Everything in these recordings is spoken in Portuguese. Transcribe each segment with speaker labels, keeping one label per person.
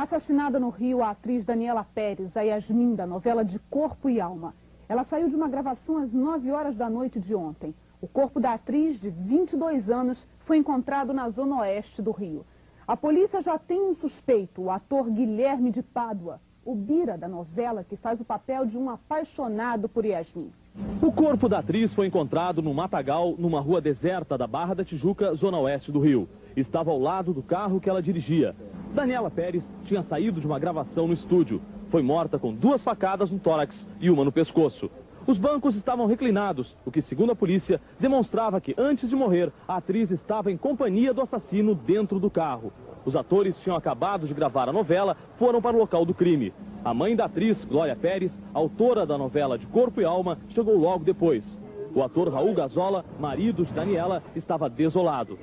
Speaker 1: Assassinada no Rio, a atriz Daniela Pérez, a Yasmin, da novela De Corpo e Alma. Ela saiu de uma gravação às 9 horas da noite de ontem. O corpo da atriz, de 22 anos, foi encontrado na zona oeste do Rio. A polícia já tem um suspeito, o ator Guilherme de Pádua, o Bira da novela, que faz o papel de um apaixonado por Yasmin.
Speaker 2: O corpo da atriz foi encontrado no matagal, numa rua deserta da Barra da Tijuca, zona oeste do Rio. Estava ao lado do carro que ela dirigia. Daniela Pérez tinha saído de uma gravação no estúdio. Foi morta com 2 facadas no tórax e uma no pescoço. Os bancos estavam reclinados, o que, segundo a polícia, demonstrava que, antes de morrer, a atriz estava em companhia do assassino dentro do carro. Os atores tinham acabado de gravar a novela, foram para o local do crime. A mãe da atriz, Glória Pérez, autora da novela De Corpo e Alma, chegou logo depois. O ator Raul Gazola, marido de Daniela, estava desolado.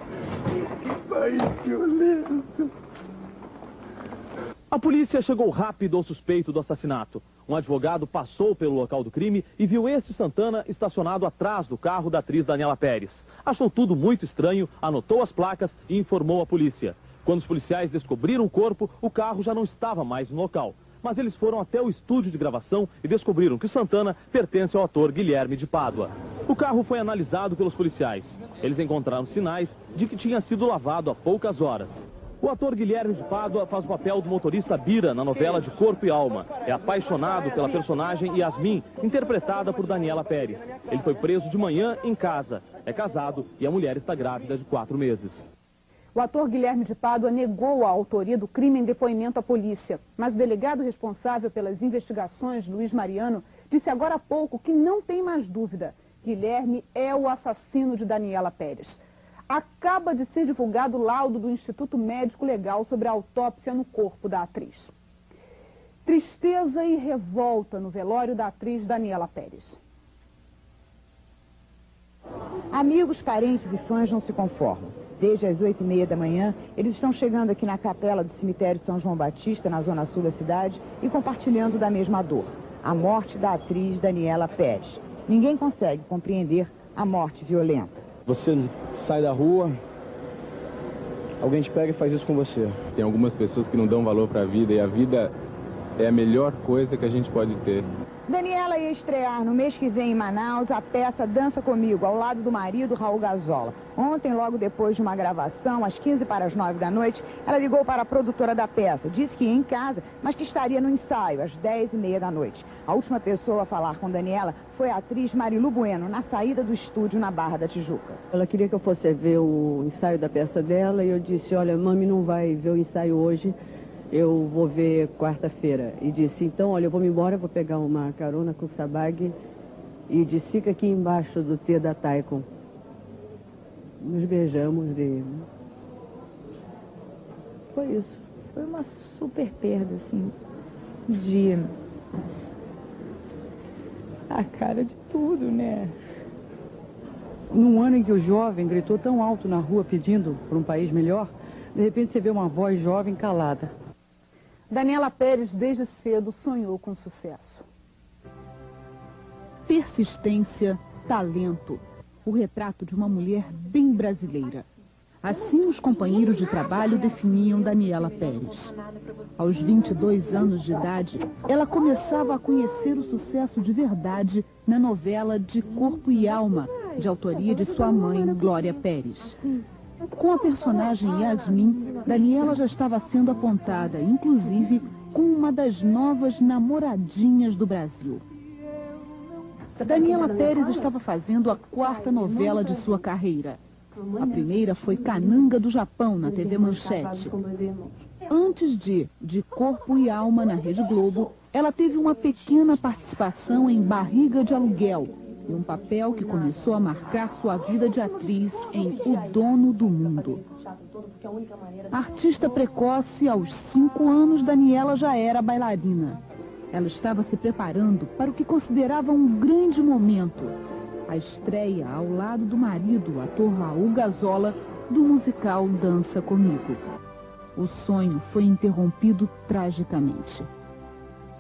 Speaker 3: Que país violento!
Speaker 2: A polícia chegou rápido ao suspeito do assassinato. Um advogado passou pelo local do crime e viu este Santana estacionado atrás do carro da atriz Daniela Pérez. Achou tudo muito estranho, anotou as placas e informou a polícia. Quando os policiais descobriram o corpo, o carro já não estava mais no local. Mas eles foram até o estúdio de gravação e descobriram que o Santana pertence ao ator Guilherme de Pádua. O carro foi analisado pelos policiais. Eles encontraram sinais de que tinha sido lavado há poucas horas. O ator Guilherme de Pádua faz o papel do motorista Bira na novela De Corpo e Alma. É apaixonado pela personagem Yasmin, interpretada por Daniela Pérez. Ele foi preso de manhã em casa. É casado e a mulher está grávida de 4 meses.
Speaker 1: O ator Guilherme de Pádua negou a autoria do crime em depoimento à polícia. Mas o delegado responsável pelas investigações, Luiz Mariano, disse agora há pouco que não tem mais dúvida. Guilherme é o assassino de Daniela Pérez. Acaba de ser divulgado o laudo do Instituto Médico Legal sobre a autópsia no corpo da atriz. Tristeza e revolta no velório da atriz Daniela Pérez.
Speaker 4: Amigos, parentes e fãs não se conformam. Desde as 8h30 da manhã, eles estão chegando aqui na capela do cemitério São João Batista, na zona sul da cidade, e compartilhando da mesma dor, a morte da atriz Daniela Pérez. Ninguém consegue compreender a morte violenta.
Speaker 5: Você sai da rua, alguém te pega e faz isso com você.
Speaker 6: Tem algumas pessoas que não dão valor para a vida, e a vida é a melhor coisa que a gente pode ter.
Speaker 4: Daniela ia estrear no mês que vem em Manaus a peça Dança Comigo, ao lado do marido Raul Gazola. Ontem, logo depois de uma gravação, às 8h15 da noite, ela ligou para a produtora da peça. Disse que ia em casa, mas que estaria no ensaio, às 10h30 da noite. A última pessoa a falar com Daniela foi a atriz Marilu Bueno, na saída do estúdio na Barra da Tijuca.
Speaker 7: Ela queria que eu fosse ver o ensaio da peça dela e eu disse, olha, mami não vai ver o ensaio hoje. Eu vou ver quarta-feira. E disse, então, olha, eu vou me embora, vou pegar uma carona com o Sabag. E disse, fica aqui embaixo do T da Taikon. Nos beijamos e... foi isso.
Speaker 8: Foi uma super perda, assim, de... a cara de tudo, né?
Speaker 7: Num ano em que o jovem gritou tão alto na rua pedindo por um país melhor, de repente você vê uma voz jovem calada.
Speaker 1: Daniela Pérez, desde cedo, sonhou com sucesso. Persistência, talento. O retrato de uma mulher bem brasileira. Assim, os companheiros de trabalho definiam Daniela Pérez. Aos 22 anos de idade, ela começava a conhecer o sucesso de verdade na novela De Corpo e Alma, de autoria de sua mãe, Glória Pérez. Com a personagem Yasmin, Daniela já estava sendo apontada, inclusive, como uma das novas namoradinhas do Brasil. Daniela Pérez estava fazendo a 4ª novela de sua carreira. A primeira foi Cananga do Japão, na TV Manchete. Antes de Corpo e Alma, na Rede Globo, ela teve uma pequena participação em Barriga de Aluguel, e um papel que começou a marcar sua vida de atriz em O Dono do Mundo. Artista precoce, aos 5 anos, Daniela já era bailarina. Ela estava se preparando para o que considerava um grande momento, a estreia ao lado do marido, o ator Raul Gazola, do musical Dança Comigo. O sonho foi interrompido tragicamente.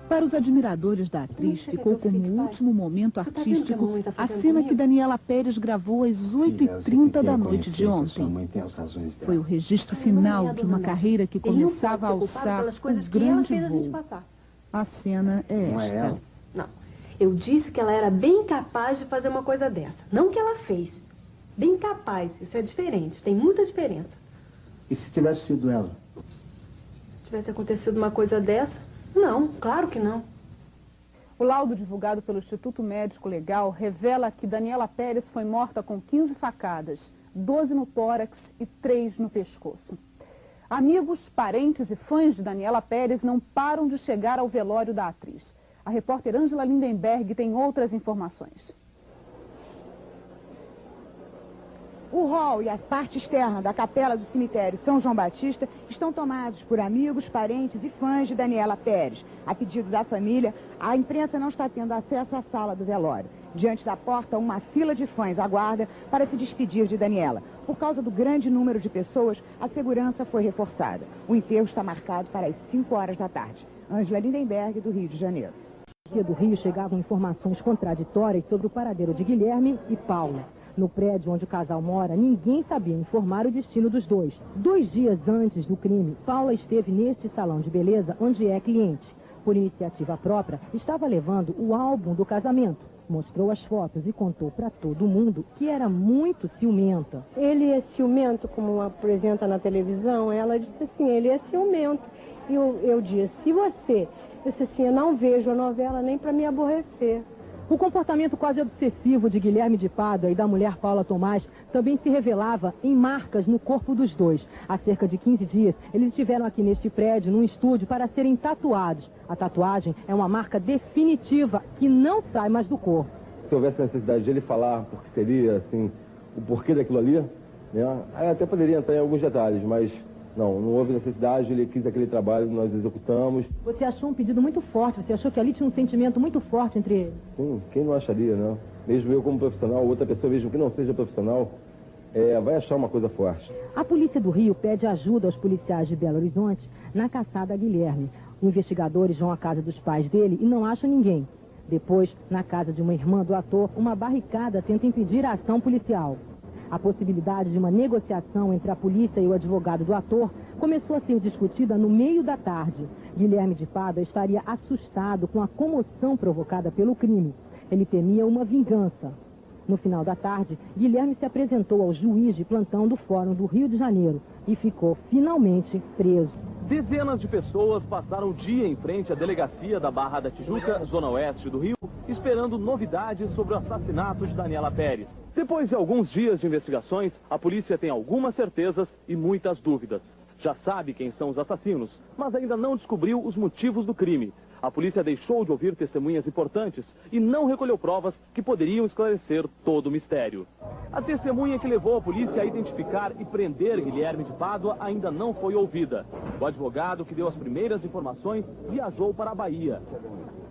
Speaker 1: Para os admiradores da atriz, ficou como o último momento artístico a cena que Daniela Pérez gravou às 8h30 da noite de ontem. Foi o registro final de uma carreira que começava a alçar o grande voo. A cena é esta.
Speaker 9: Não, eu disse que ela era bem capaz de fazer uma coisa dessa. Não que ela fez. Bem capaz, isso é diferente, tem muita diferença.
Speaker 3: E se tivesse sido ela?
Speaker 9: Se tivesse acontecido uma coisa dessa? Não, claro que não.
Speaker 1: O laudo divulgado pelo Instituto Médico Legal revela que Daniela Pérez foi morta com 15 facadas, 12 no tórax e 3 no pescoço. Amigos, parentes e fãs de Daniela Pérez não param de chegar ao velório da atriz. A repórter Ângela Lindenberg tem outras informações.
Speaker 4: O hall e a parte externa da capela do cemitério São João Batista estão tomados por amigos, parentes e fãs de Daniela Pérez. A pedido da família, a imprensa não está tendo acesso à sala do velório. Diante da porta, uma fila de fãs aguarda para se despedir de Daniela. Por causa do grande número de pessoas, a segurança foi reforçada. O enterro está marcado para as 5 horas da tarde. Ângela Lindenberg, do Rio de Janeiro.
Speaker 10: Do Rio chegavam informações contraditórias sobre o paradeiro de Guilherme e Paula. No prédio onde o casal mora, ninguém sabia informar o destino dos dois. 2 dias antes do crime, Paula esteve neste salão de beleza onde é cliente. Por iniciativa própria, estava levando o álbum do casamento. Mostrou as fotos e contou para todo mundo que era muito ciumenta.
Speaker 9: Ele é ciumento, como apresenta na televisão? Ela disse assim, ele é ciumento. E eu disse, eu disse assim, eu não vejo a novela nem para me aborrecer.
Speaker 10: O comportamento quase obsessivo de Guilherme de Pádua e da mulher Paula Tomás também se revelava em marcas no corpo dos dois. Há cerca de 15 dias, eles estiveram aqui neste prédio, num estúdio, para serem tatuados. A tatuagem é uma marca definitiva que não sai mais do corpo.
Speaker 11: Se houvesse necessidade de ele falar porque seria, assim, o porquê daquilo ali, né? Aí até poderia entrar em alguns detalhes, mas não houve necessidade, ele quis aquele trabalho, nós executamos.
Speaker 10: Você achou um pedido muito forte, você achou que ali tinha um sentimento muito forte entre eles?
Speaker 11: Sim, quem não acharia, né? Mesmo eu como profissional, outra pessoa, mesmo que não seja profissional, vai achar uma coisa forte.
Speaker 10: A Polícia do Rio pede ajuda aos policiais de Belo Horizonte na caçada a Guilherme. Investigadores vão à casa dos pais dele e não acham ninguém. Depois, na casa de uma irmã do ator, uma barricada tenta impedir a ação policial. A possibilidade de uma negociação entre a polícia e o advogado do ator começou a ser discutida no meio da tarde. Guilherme de Pádua estaria assustado com a comoção provocada pelo crime. Ele temia uma vingança. No final da tarde, Guilherme se apresentou ao juiz de plantão do Fórum do Rio de Janeiro e ficou finalmente preso.
Speaker 2: Dezenas de pessoas passaram o dia em frente à delegacia da Barra da Tijuca, zona oeste do Rio, esperando novidades sobre o assassinato de Daniela Pérez. Depois de alguns dias de investigações, a polícia tem algumas certezas e muitas dúvidas. Já sabe quem são os assassinos, mas ainda não descobriu os motivos do crime. A polícia deixou de ouvir testemunhas importantes e não recolheu provas que poderiam esclarecer todo o mistério. A testemunha que levou a polícia a identificar e prender Guilherme de Pádua ainda não foi ouvida. O advogado que deu as primeiras informações viajou para a Bahia.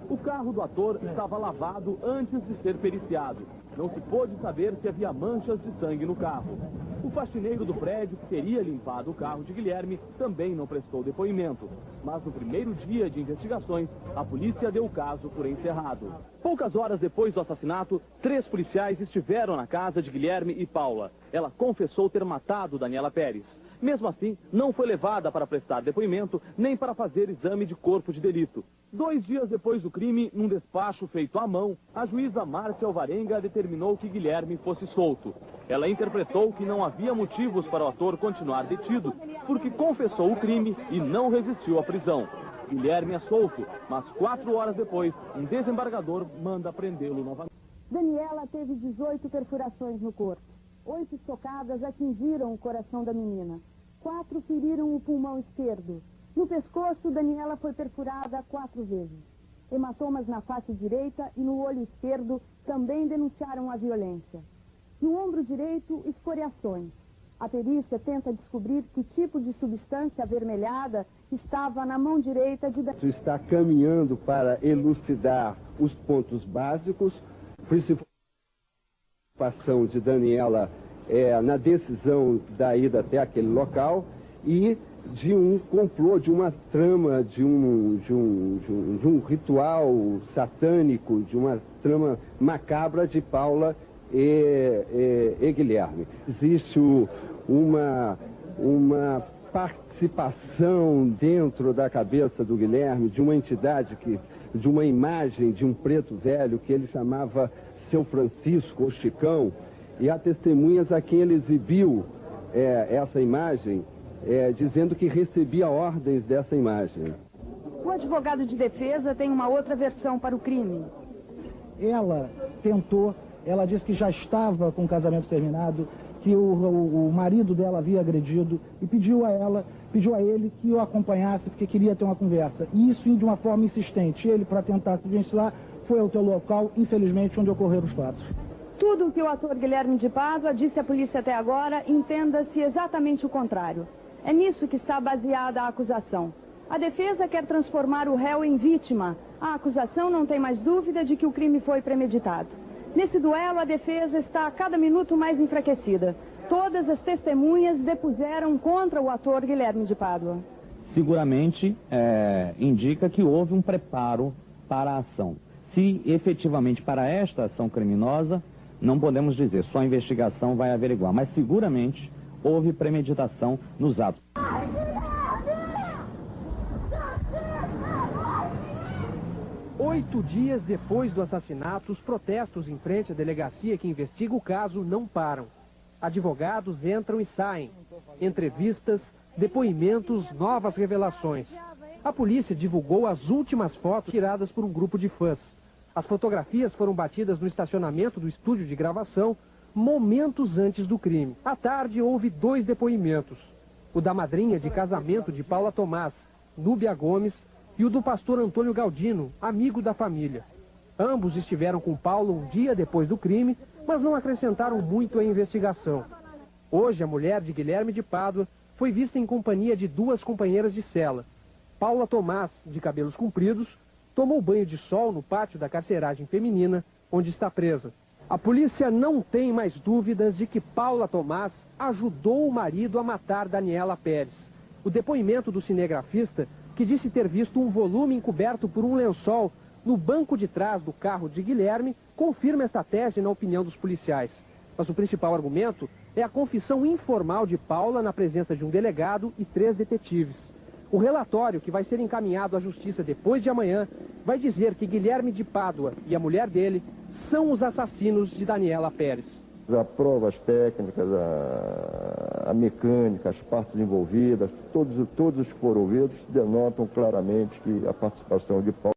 Speaker 2: O carro do ator estava lavado antes de ser periciado. Não se pôde saber se havia manchas de sangue no carro. O faxineiro do prédio que teria limpado o carro de Guilherme também não prestou depoimento. Mas no primeiro dia de investigações, a polícia deu o caso por encerrado. Poucas horas depois do assassinato, 3 policiais estiveram na casa de Guilherme e Paula. Ela confessou ter matado Daniela Pérez. Mesmo assim, não foi levada para prestar depoimento nem para fazer exame de corpo de delito. 2 dias depois do crime, num despacho feito à mão, a juíza Márcia Alvarenga determinou que Guilherme fosse solto. Ela interpretou que não havia motivos para o ator continuar detido, porque confessou o crime e não resistiu à prisão. Guilherme é solto, mas 4 horas depois, um desembargador manda prendê-lo novamente.
Speaker 12: Daniela teve 18 perfurações no corpo. 8 estocadas atingiram o coração da menina. 4 feriram o pulmão esquerdo. No pescoço, Daniela foi perfurada 4 vezes. Hematomas na face direita e no olho esquerdo também denunciaram a violência. No ombro direito, escoriações. A perícia tenta descobrir que tipo de substância avermelhada estava na mão direita de Daniela.
Speaker 3: Está caminhando para elucidar os pontos básicos, principalmente a participação de Daniela na decisão da ida até aquele local e de um complô, de uma trama, de um ritual satânico, de uma trama macabra de Paula e Guilherme. Existe uma participação dentro da cabeça do Guilherme de uma entidade, de uma imagem de um preto velho que ele chamava Seu Francisco ou Chicão, e há testemunhas a quem ele exibiu essa imagem, dizendo que recebia ordens dessa imagem.
Speaker 12: O advogado de defesa tem uma outra versão para o crime.
Speaker 13: Ela disse que já estava com o casamento terminado, que o marido dela havia agredido e pediu a ele que o acompanhasse porque queria ter uma conversa. E isso de uma forma insistente. Ele, para tentar se desvencilhar, foi ao teu local, infelizmente, onde ocorreram os fatos.
Speaker 12: Tudo o que o ator Guilherme de Pádua disse à polícia até agora, entenda-se exatamente o contrário. É nisso que está baseada a acusação. A defesa quer transformar o réu em vítima. A acusação não tem mais dúvida de que o crime foi premeditado. Nesse duelo, a defesa está a cada minuto mais enfraquecida. Todas as testemunhas depuseram contra o ator Guilherme de Pádua.
Speaker 14: Seguramente indica que houve um preparo para a ação. Se efetivamente para esta ação criminosa, não podemos dizer, só a investigação vai averiguar, mas seguramente houve premeditação nos atos.
Speaker 15: 8 dias depois do assassinato, os protestos em frente à delegacia que investiga o caso não param. Advogados entram e saem. Entrevistas, depoimentos, novas revelações. A polícia divulgou as últimas fotos tiradas por um grupo de fãs. As fotografias foram batidas no estacionamento do estúdio de gravação, momentos antes do crime. À tarde, houve 2 depoimentos. O da madrinha de casamento de Paula Tomás, Núbia Gomes, e o do pastor Antônio Galdino, amigo da família. Ambos estiveram com Paula um dia depois do crime, mas não acrescentaram muito à investigação. Hoje, a mulher de Guilherme de Pádua foi vista em companhia de 2 companheiras de cela. Paula Tomás, de cabelos compridos, tomou banho de sol no pátio da carceragem feminina, onde está presa. A polícia não tem mais dúvidas de que Paula Tomás ajudou o marido a matar Daniela Pérez. O depoimento do cinegrafista, que disse ter visto um volume encoberto por um lençol no banco de trás do carro de Guilherme, confirma esta tese na opinião dos policiais. Mas o principal argumento é a confissão informal de Paula na presença de um delegado e 3 detetives. O relatório, que vai ser encaminhado à justiça depois de amanhã, vai dizer que Guilherme de Pádua e a mulher dele são os assassinos de Daniela Pérez.
Speaker 11: As provas técnicas, a mecânica, as partes envolvidas, todos os que foram ouvidos denotam claramente que a participação de Paula